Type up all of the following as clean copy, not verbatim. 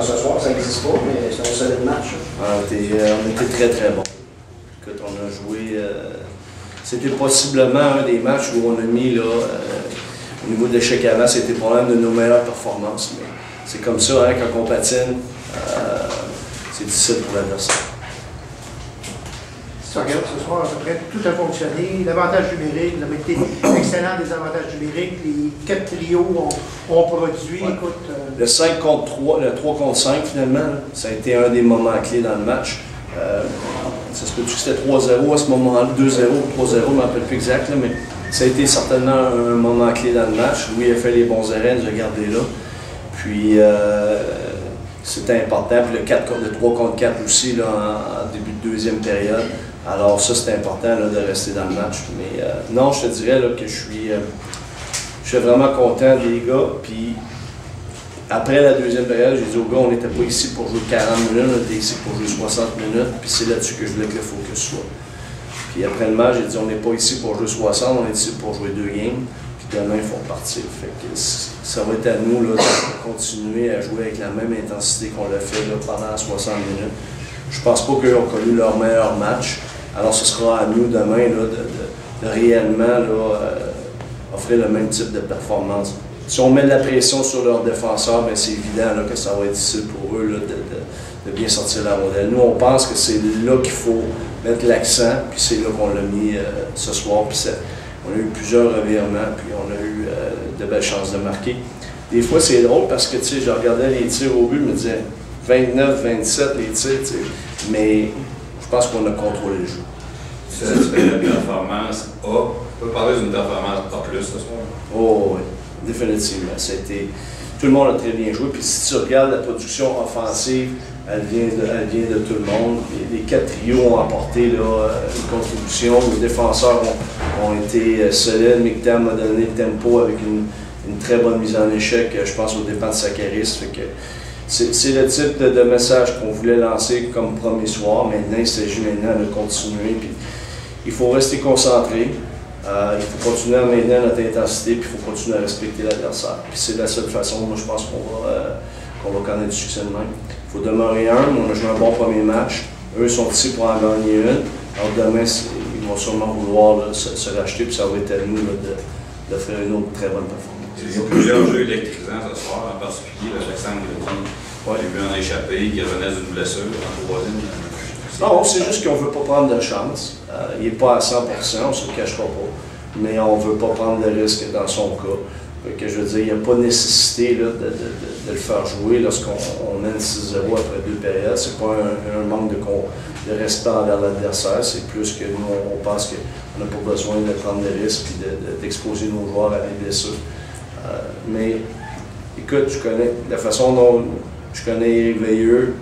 ce soir, ça n'existe pas, mais c'est un solide match. On était très très bon. Écoute, on a joué. C'était possiblement un des matchs où on a mis, là, au niveau de l'échec avant, c'était probablement de nos meilleures performances. Mais c'est comme ça, hein, quand on patine, c'est difficile pour l'adversaire. Si tu regardes ce soir, à peu près tout a fonctionné. L'avantage numérique, vous avez été excellent des avantages numériques. Les 4 trios ont produit. Ouais. Écoute, Le 5 contre 3, le 3 contre 5 finalement, là, ça a été un des moments clés dans le match. Ça se peut-tu que c'était 3-0 à ce moment-là, 2-0 ou 3-0, je ne me rappelle plus exact, là, mais ça a été certainement un moment clé dans le match. Louis a fait les bons arrêts, nous a gardés là. Puis c'était important. Puis le 3 contre 4 aussi là, en début de deuxième période. Alors ça, c'était important là, de rester dans le match. Mais non, je te dirais là, que je suis vraiment content des gars. Puis après la deuxième période, j'ai dit aux gars, on n'était pas ici pour jouer 40 minutes, on était ici pour jouer 60 minutes. Puis c'est là-dessus que je voulais que le focus soit. Puis après le match, j'ai dit, on n'est pas ici pour jouer 60, on est ici pour jouer 2 games. Puis demain, il faut repartir. Fait que ça va être à nous là, de continuer à jouer avec la même intensité qu'on l'a fait là, pendant 60 minutes. Je pense pas qu'ils ont connu leur meilleur match. Alors ce sera à nous demain là, de réellement là, offrir le même type de performance. Si on met de la pression sur leurs défenseurs, bien, c'est évident là, que ça va être difficile pour eux là, de bien sortir la rondelle. Nous, on pense que c'est là qu'il faut mettre l'accent, puis c'est là qu'on l'a mis ce soir. Puis on a eu plusieurs revirements, puis on a eu de belles chances de marquer. Des fois, c'est drôle parce que je regardais les tirs au but, je me disais 29, 27 les tirs, mais je pense qu'on a contrôlé le jeu. Ça fait une performance A. On peut parler d'une performance A+, ce soir? Oh oui, définitivement. Tout le monde a très bien joué. Puis si tu regardes la production offensive, elle vient de tout le monde. Les 4 trios ont apporté là, une contribution. Les défenseurs ont été solides. Mictam a donné le tempo avec une très bonne mise en échec, je pense, aux dépens de Sakaris. C'est le type de message qu'on voulait lancer comme premier soir. Maintenant, il s'agit maintenant de continuer. Puis, il faut rester concentré. Il faut continuer à maintenir notre intensité, puis il faut continuer à respecter l'adversaire. Puis c'est la seule façon, moi, je pense qu'on va connaître du succès de même. Il faut demeurer humble. On a joué un bon premier match. Eux sont ici pour en gagner une. Alors demain, ils vont sûrement vouloir là, se racheter, puis ça va être à nous là, de faire une autre très bonne performance. Il y a plusieurs jeux électrisants ce soir, en particulier Alexandre Grenier. Ouais. J'ai vu un échappé qui revenait d'une blessure en troisième. Non, c'est juste qu'on ne veut pas prendre de chance. Il n'est pas à 100%, on ne se le cachera pas. Mais on ne veut pas prendre de risque dans son cas. Que je veux dire, il n'y a pas nécessité là, de le faire jouer lorsqu'on mène 6-0 après 2 périodes. Ce n'est pas un manque de respect envers l'adversaire. C'est plus que nous, on pense qu'on n'a pas besoin de prendre des risques et d'exposer nos joueurs à des blessures. Mais écoute, je connais la façon dont je connais Éric Veilleux.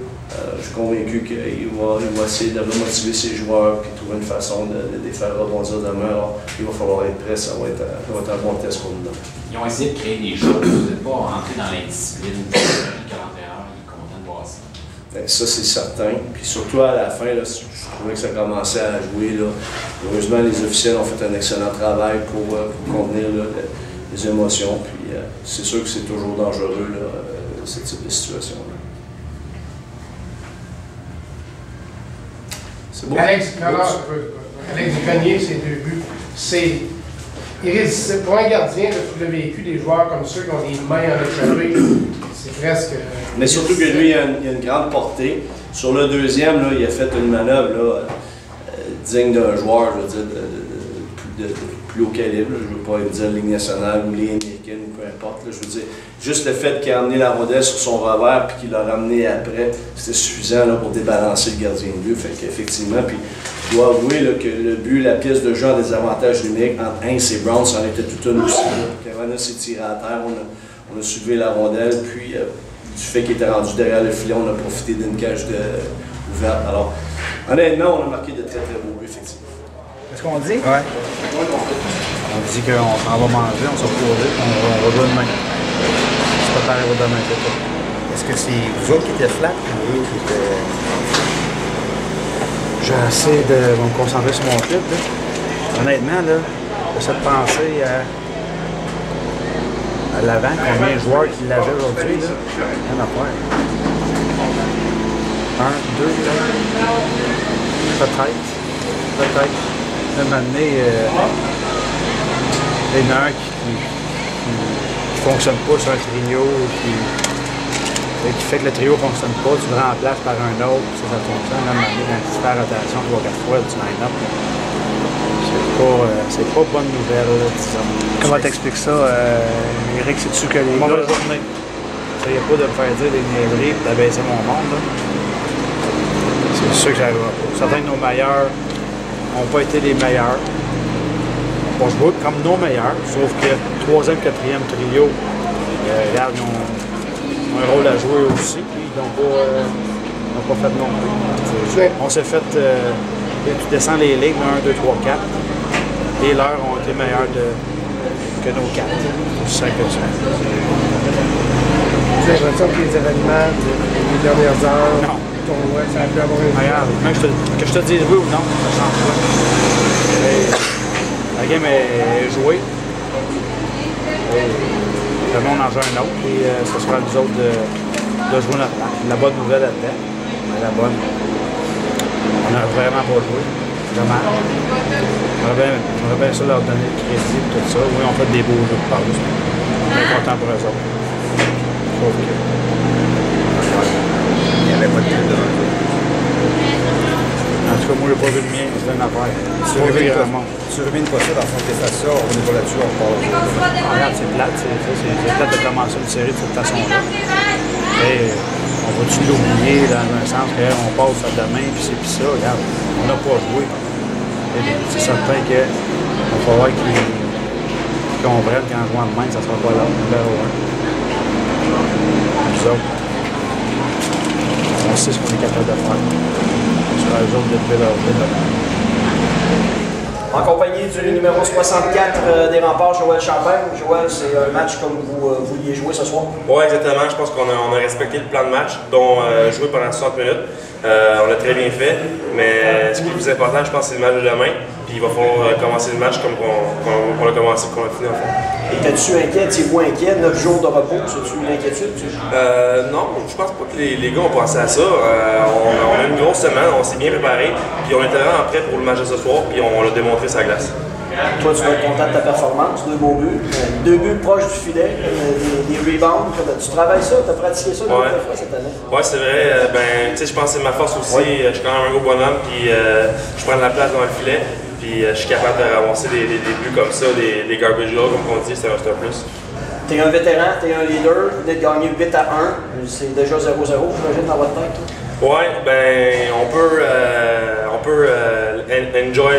Je suis convaincu qu'il va essayer de remotiver ses joueurs et trouver une façon de les faire rebondir demain. Alors, il va falloir être prêt, ça va être un bon test pour nous. Ils ont essayé de créer des choses. Vous n'êtes pas rentré dans l'indiscipline que l'entraîneur est content de voir ça. Bien, ça, c'est certain. Puis surtout à la fin, là, je trouvais que ça commençait à jouer. Là. Heureusement, les officiels ont fait un excellent travail pour contenir là, les émotions. Puis c'est sûr que c'est toujours dangereux, là, ce type de situation-là. Bon. Alex Grenier, ses 2 buts, c'est irrésistible. Pour un gardien, tu l'as vécu, des joueurs comme ceux qui ont des mains en échappée, c'est presque. Mais surtout que lui, il a une grande portée. Sur le deuxième, là, il a fait une manœuvre là, digne d'un joueur, je veux dire, de plus haut calibre. Là. Je ne veux pas dire Ligue nationale ou Ligue américaine ou peu importe. Là. Je veux dire, juste le fait qu'il a amené la rondelle sur son revers et qu'il l'a ramené après, c'était suffisant là, pour débalancer le gardien de but. Fait qu'effectivement, puis je dois avouer là, que le but, la pièce de jeu a des avantages numériques entre Hintz et Brown, ça en était toute une aussi. Cavana s'est tiré à terre, on a soulevé la rondelle, puis du fait qu'il était rendu derrière le filet, on a profité d'une cage ouverte. Alors, honnêtement, on a marqué de très très beaux buts, effectivement. Qu'est-ce qu'on dit? Oui. On dit qu'on s'en va manger, on s'en va poser, on va jouer demain. C'est pas pareil demain, c'est pas. Est-ce que c'est vous autres qui étiez flat ou eux qui étaient. J'essaie de me concentrer sur mon club. Là. Honnêtement, là, j'essaie de penser à l'avant, combien de joueurs qui l'avaient aujourd'hui. Rien à faire. Un, deux, peut-être. Peut-être. Là, maintenant, il y en a un qui fonctionne pas sur un trio, qui fait que le trio ne fonctionne pas, tu le remplaces par un autre, ça fonctionne. Là, maintenant, quand tu fais rotation 3-4 fois du line-up, c'est pas bonne nouvelle, là, disons. Comment t'expliques ça, Eric? C'est-tu que les Mauvaise gars... journée. Essayez pas de me faire dire des niaiseries et d'abaisser mon monde. Là. C'est sûr que j'arrive pas. Certains de nos meilleurs n'ont pas été les meilleurs. On se voit comme nos meilleurs, sauf que 3e, 4e trio, regarde, ils ont un rôle à jouer aussi. Ils n'ont pas fait non plus. On s'est fait, tu descends les lignes, 1, 2, 3, 4. Et leurs ont été meilleurs que nos 4. C'est aussi simple que ça. J'ai l'impression que les événements des dernières heures, Non. ça a pu avoir une... Regarde, même que je te dise oui ou non, ça change pas. La game est jouée. Et le monde en joue un autre. Et ce sera à nous autres de jouer notre match. La bonne nouvelle là-dedans, la bonne, on n'a vraiment pas joué. Dommage. J'aimerais bien ça leur donner le crédit et tout ça. Oui, on fait des beaux jeux de pause. On est content pour eux autres. Sauf que... Il n'y avait pas de tir de retour. En tout cas, moi, j'ai pas vu le mien, c'est une affaire. Tu rumines pas ça dans le fond, t'es fait ça, on est pas là-dessus, on part. Regarde, c'est plate, c'est plate de commencer une série de cette façon-là. Et on va-tu l'oublier dans un sens qu'on passe à demain, puis c'est puis ça, regarde, on n'a pas joué. C'est certain qu'il va falloir qu'ils comprennent qu'en jouant demain, ça ne sera pas là, numéro 1. Nous autres, on sait ce qu'on est capable de faire. Ce sera eux autres de lever leur vie. En compagnie du numéro 64 des Remparts, Joël Champagne. Joël, c'est un match comme vous vouliez jouer ce soir? Oui, exactement. Je pense qu'on a respecté le plan de match, dont jouer pendant 60 minutes. On l'a très bien fait, mais ce qui est le plus important, je pense, c'est le match de demain. Puis il va falloir commencer le match comme on l'a commencé, qu'on a fini en fait. Et t'es-tu inquiet? T'es-vous inquiet? 9 jours de repos, c'est-tu une inquiétude? Non, je pense pas que les gars ont pensé à ça. On a une grosse semaine, on s'est bien préparé, puis on était vraiment prêts pour le match de ce soir, puis on l'a démontré sur la glace. Toi, tu vas être content de ta performance, 2 beaux buts, 2 buts proches du filet, des rebounds. Tu travailles ça, tu as pratiqué ça fois cette année? Oui, c'est vrai. Je pense que c'est ma force aussi. Ouais. Je suis quand même un gros bonhomme, puis je prends de la place dans le filet, puis je suis capable de ramasser des buts comme ça, des garbage goals, comme on dit, c'est un plus. Tu es un vétéran, tu es un leader, vous êtes gagné 8-1, c'est déjà 0-0, j'imagine, dans votre tête? Oui, on peut enjoy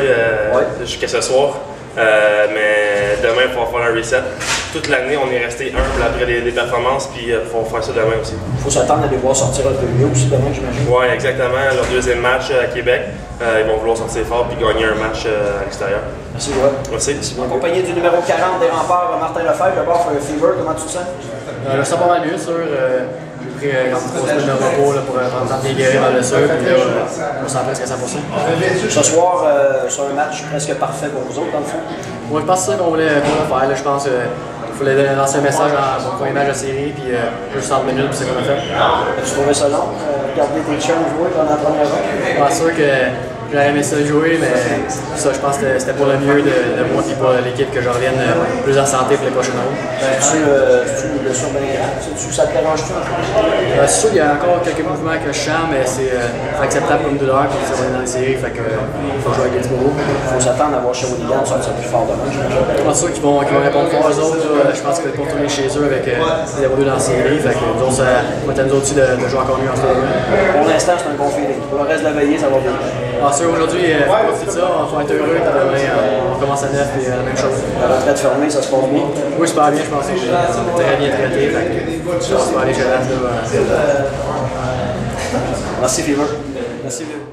jusqu'à ce soir, mais demain, il faut faire un reset. Toute l'année, on est resté humble après des performances, puis il faut faire ça demain aussi. Il faut s'attendre à les voir sortir un peu mieux aussi demain, j'imagine. Oui, exactement. Leur deuxième match à Québec, ils vont vouloir sortir fort puis gagner un match à l'extérieur. Merci, Joël. Merci. En compagnie du numéro 40 des Remparts, Martin Lefebvre, d'abord, for a Fever, comment tu te sens? Je sens pas mal mieux, sûr. J'ai pris comme 3 semaines de repos là, pour prendre le temps de bien guérir ma blessure, puis là, je me sens presque à 100%. Ce soir, c'est un match presque parfait pour vous autres, dans le fond? Moi, je pense que c'est ça qu'on voulait faire. Là. Je pense qu'il fallait lancer un message dans mon premier match de série, puis juste 30 minutes, puis c'est ce qu'on a fait. As-tu trouvé ça long? Regarder tes chums jouer pendant la première ronde? Je suis sûr que j'aurais aimé ça jouer, mais ça, je pense que c'était pour le mieux de moi et pour l'équipe que je revienne plus en santé pour les prochaines rondes. C'est-tu une blessure bien grave? Ça te dérange-tu? C'est sûr qu'il y a encore quelques mouvements que je sens, mais c'est acceptable comme douleur, puis ça va aller dans les séries, fait que faut jouer avec Gainsborough. Il faut s'attendre à voir Shawinigan sortir plus fort demain. Je pense sûr qu'ils vont répondre fort aux autres. Je pense qu'ils vont tourner chez eux avec les 0-2 dans la série, fait que nous autres, ça va être à nous aussi de jouer encore mieux en ce moment. Pour l'instant, c'est un bon feeling. Pour le reste de la veillée, ça va bien. Aujourd'hui, il faut profiter de ça, on va être heureux, puis demain, on commence à 9 et la même chose. La retraite fermée, ça se passe bien? Oui, super bien, je pense que j'ai très bien traité, je vais aller chez l'As. Merci, Fever. Merci, Fever.